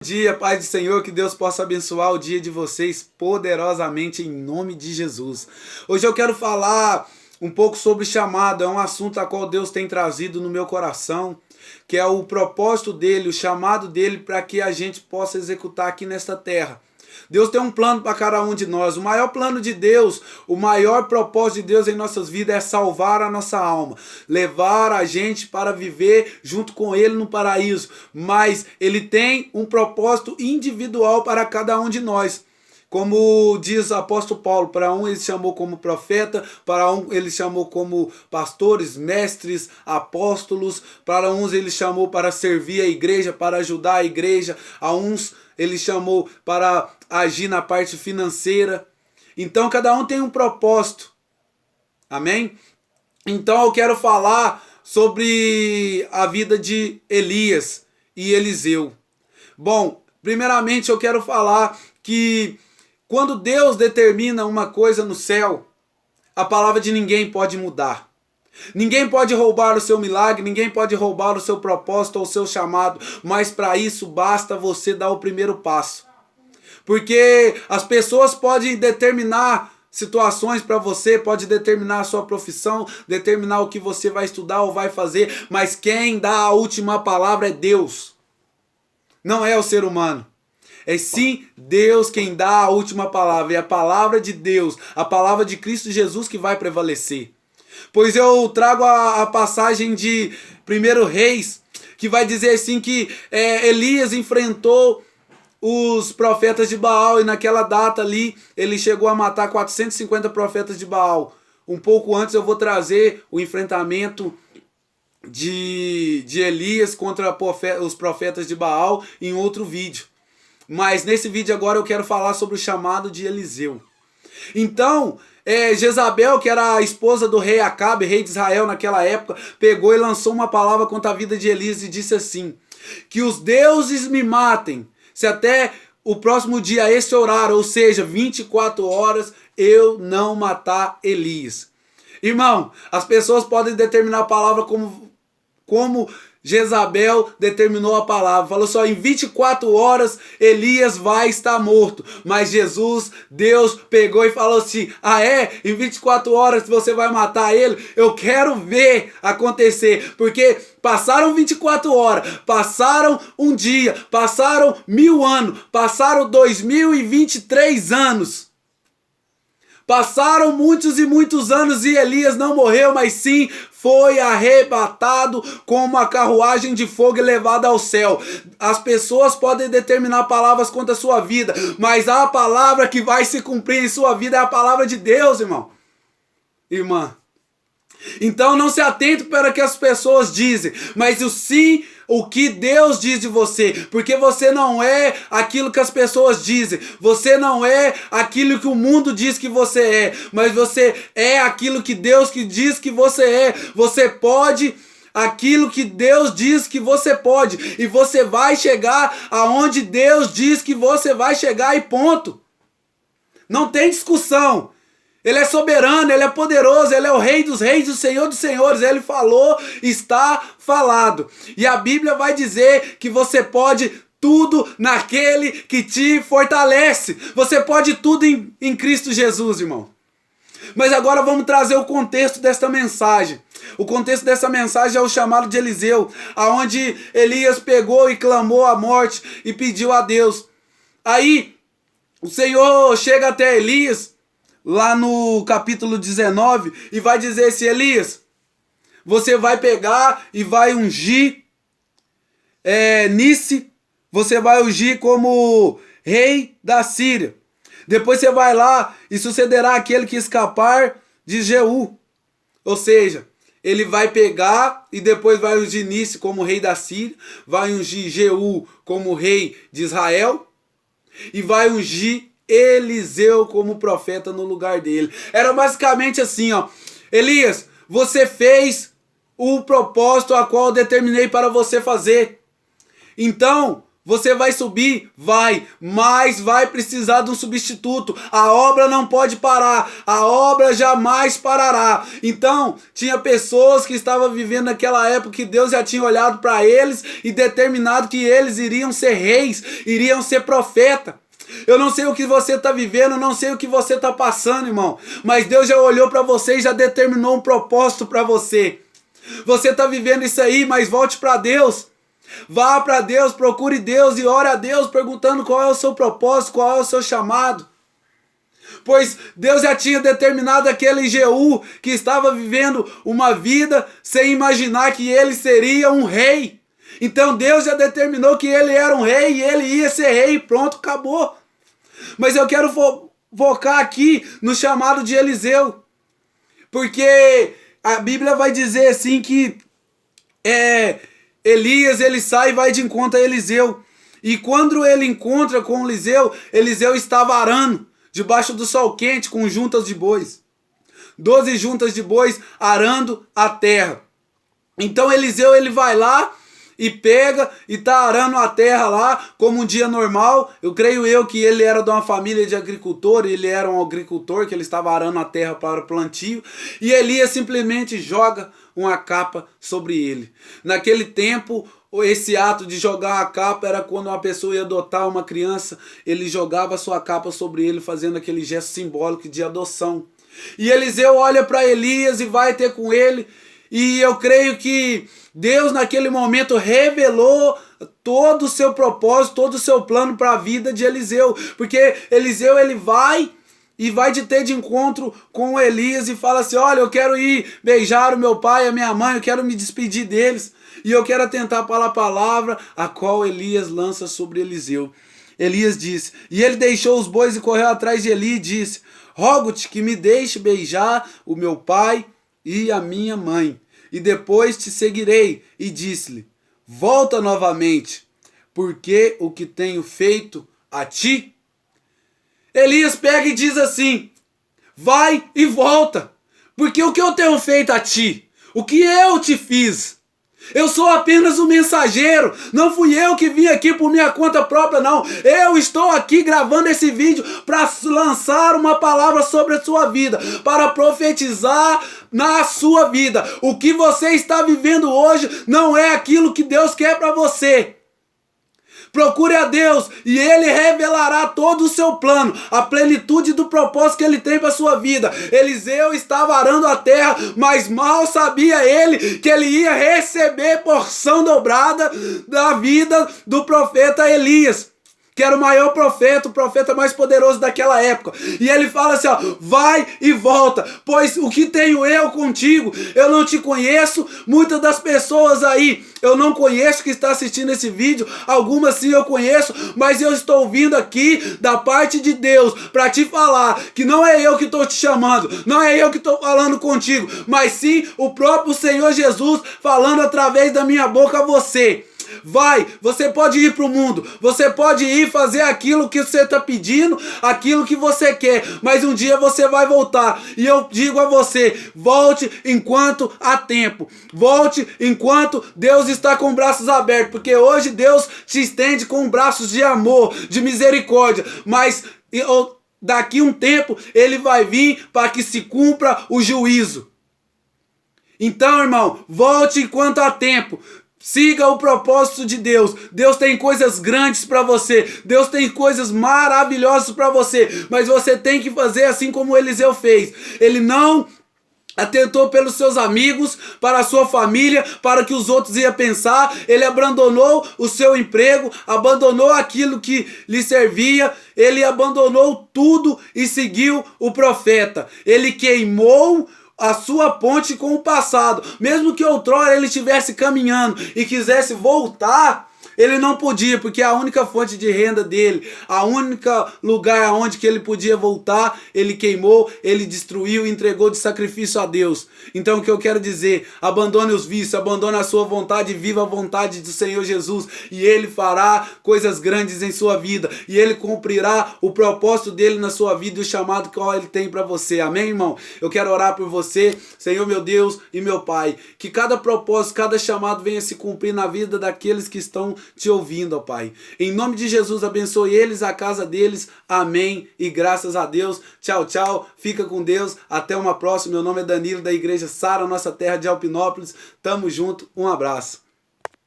Dia, paz do Senhor, que Deus possa abençoar o dia de vocês poderosamente em nome de Jesus. Hoje eu quero falar um pouco sobre chamado, é um assunto a qual Deus tem trazido no meu coração, que é o propósito dele, o chamado dele para que a gente possa executar aqui nesta terra. Deus tem um plano para cada um de nós. O maior plano de Deus, o maior propósito de Deus em nossas vidas é salvar a nossa alma, levar a gente para viver junto com Ele no paraíso. Mas Ele tem um propósito individual para cada um de nós. Como diz o apóstolo Paulo, para um ele chamou como profeta, para um ele chamou como pastores, mestres, apóstolos, para uns ele chamou para servir a igreja, para ajudar a igreja, a uns ele chamou para agir na parte financeira. Então cada um tem um propósito. Amém? Então eu quero falar sobre a vida de Elias e Eliseu. Bom, primeiramente eu quero falar que quando Deus determina uma coisa no céu, a palavra de ninguém pode mudar. Ninguém pode roubar o seu milagre, ninguém pode roubar o seu propósito ou o seu chamado, mas para isso basta você dar o primeiro passo. Porque as pessoas podem determinar situações para você, pode determinar a sua profissão, determinar o que você vai estudar ou vai fazer, mas quem dá a última palavra é Deus. Não é o ser humano. É sim Deus quem dá a última palavra. E a palavra de Deus, a palavra de Cristo Jesus que vai prevalecer. Pois eu trago a passagem de 1 Reis, que vai dizer assim que Elias enfrentou os profetas de Baal. E naquela data ali, ele chegou a matar 450 profetas de Baal. Um pouco antes eu vou trazer o enfrentamento de Elias contra os profetas de Baal em outro vídeo. Mas nesse vídeo agora eu quero falar sobre o chamado de Eliseu. Então, Jezabel, que era a esposa do rei Acabe, rei de Israel naquela época, pegou e lançou uma palavra contra a vida de Elias e disse assim: que os deuses me matem, se até o próximo dia a esse horário, ou seja, 24 horas, eu não matar Elias. Irmão, as pessoas podem determinar a palavra como Jezabel determinou a palavra. Falou só, em 24 horas Elias vai estar morto. Mas Jesus, Deus pegou e falou assim: ah em 24 horas você vai matar ele? Eu quero ver acontecer. Porque passaram 24 horas, passaram um dia, passaram 1000 anos, passaram 2023 anos. Passaram muitos e muitos anos e Elias não morreu, mas sim foi arrebatado com uma carruagem de fogo e levado ao céu. As pessoas podem determinar palavras contra a sua vida, mas a palavra que vai se cumprir em sua vida é a palavra de Deus, irmão. Irmã. Então não se atente para o que as pessoas dizem, mas o que Deus diz de você, porque você não é aquilo que as pessoas dizem, você não é aquilo que o mundo diz que você é, mas você é aquilo que Deus diz que você é. Você pode aquilo que Deus diz que você pode, e você vai chegar aonde Deus diz que você vai chegar e ponto. Não tem discussão. Ele é soberano, ele é poderoso, ele é o rei dos reis, o senhor dos senhores. Ele falou, está falado. E a Bíblia vai dizer que você pode tudo naquele que te fortalece. Você pode tudo em Cristo Jesus, irmão. Mas agora vamos trazer o contexto desta mensagem. O contexto dessa mensagem é o chamado de Eliseu, aonde Elias pegou e clamou a morte e pediu a Deus. Aí o Senhor chega até Elias lá no capítulo 19, e vai dizer assim: Elias, você vai pegar e vai ungir Nice, você vai ungir como rei da Síria. Depois você vai lá e sucederá aquele que escapar de Jeú. Ou seja, ele vai pegar e depois vai ungir Nice como rei da Síria, vai ungir Jeú como rei de Israel e vai ungir Eliseu como profeta no lugar dele. Era basicamente assim, ó: Elias, você fez o propósito a qual eu determinei para você fazer. Então, Você vai subir? Vai, mas vai precisar de um substituto. A obra não pode parar, a obra jamais parará. Então, tinha pessoas que estavam vivendo naquela época que Deus já tinha olhado para eles e determinado que eles iriam ser reis, iriam ser profeta. Eu não sei o que você está vivendo, não sei o que você está passando, irmão, mas Deus já olhou para você e já determinou um propósito para você. Você está vivendo isso aí, mas volte para Deus. Vá para Deus, procure Deus e ore a Deus perguntando qual é o seu propósito, qual é o seu chamado. Pois Deus já tinha determinado aquele Jeú que estava vivendo uma vida sem imaginar que ele seria um rei. Então Deus já determinou que ele era um rei e ele ia ser rei e pronto, acabou. Mas eu quero focar aqui no chamado de Eliseu. Porque a Bíblia vai dizer assim que Elias, ele sai e vai de encontro a Eliseu. E quando ele encontra com Eliseu, Eliseu estava arando, debaixo do sol quente, com juntas de bois. 12 juntas de bois arando a terra. Então Eliseu, ele vai lá e pega e tá arando a terra lá, como um dia normal. Eu creio que ele era de uma família de agricultor, ele era um agricultor, que ele estava arando a terra para o plantio. E Elias simplesmente joga uma capa sobre ele. Naquele tempo, esse ato de jogar a capa era quando uma pessoa ia adotar uma criança, ele jogava a sua capa sobre ele, fazendo aquele gesto simbólico de adoção. E Eliseu olha para Elias e vai ter com ele, e eu creio que Deus naquele momento revelou todo o seu propósito, todo o seu plano para a vida de Eliseu, porque Eliseu, ele vai e vai de ter de encontro com Elias e fala assim: olha, eu quero ir beijar o meu pai e a minha mãe, eu quero me despedir deles, e eu quero atentar para a palavra a qual Elias lança sobre Eliseu. Elias disse, e ele deixou os bois e correu atrás de Eli e disse: rogo-te que me deixe beijar o meu pai e a minha mãe, e depois te seguirei. E disse-lhe: volta novamente, porque o que tenho feito a ti. Elias pega e diz assim: vai e volta, porque o que eu tenho feito a ti, o que eu te fiz, eu sou apenas um mensageiro, não fui eu que vim aqui por minha conta própria, não. Eu estou aqui gravando esse vídeo para lançar uma palavra sobre a sua vida, para profetizar na sua vida. O que você está vivendo hoje não é aquilo que Deus quer para você. Procure a Deus e Ele revelará todo o seu plano, a plenitude do propósito que Ele tem para a sua vida. Eliseu estava arando a terra, mas mal sabia ele que ele ia receber porção dobrada da vida do profeta Elias, que era o maior profeta, o profeta mais poderoso daquela época. E ele fala assim, ó: vai e volta, pois o que tenho eu contigo? Eu não te conheço. Muitas das pessoas aí eu não conheço que está assistindo esse vídeo, algumas sim eu conheço, mas eu estou vindo aqui da parte de Deus para te falar que não é eu que estou te chamando, não é eu que estou falando contigo, mas sim o próprio Senhor Jesus falando através da minha boca a você. Vai, você pode ir para o mundo, você pode ir fazer aquilo que você está pedindo, aquilo que você quer, mas um dia você vai voltar. E eu digo a você: volte enquanto há tempo, volte enquanto Deus está com braços abertos, porque hoje Deus te estende com braços de amor, de misericórdia, mas daqui um tempo Ele vai vir para que se cumpra o juízo. Então, irmão, volte enquanto há tempo. Siga o propósito de Deus. Deus tem coisas grandes para você. Deus tem coisas maravilhosas para você. Mas você tem que fazer assim como Eliseu fez. Ele não atentou pelos seus amigos, para a sua família, para o que os outros iam pensar. Ele abandonou o seu emprego, abandonou aquilo que lhe servia. Ele abandonou tudo e seguiu o profeta. Ele queimou a sua ponte com o passado. Mesmo que outrora ele estivesse caminhando e quisesse voltar, ele não podia, porque a única fonte de renda dele, a única lugar onde que ele podia voltar, ele queimou, ele destruiu e entregou de sacrifício a Deus. Então o que eu quero dizer: abandone os vícios, abandone a sua vontade, viva a vontade do Senhor Jesus, e Ele fará coisas grandes em sua vida, e Ele cumprirá o propósito dele na sua vida e o chamado que Ele tem para você. Amém, irmão? Eu quero orar por você, Senhor meu Deus e meu Pai, que cada propósito, cada chamado venha se cumprir na vida daqueles que estão te ouvindo, ó Pai. Em nome de Jesus, abençoe eles, a casa deles. Amém. E graças a Deus. Tchau, tchau. Fica com Deus. Até uma próxima. Meu nome é Danilo, da Igreja Sara, nossa terra de Alpinópolis. Tamo junto. Um abraço.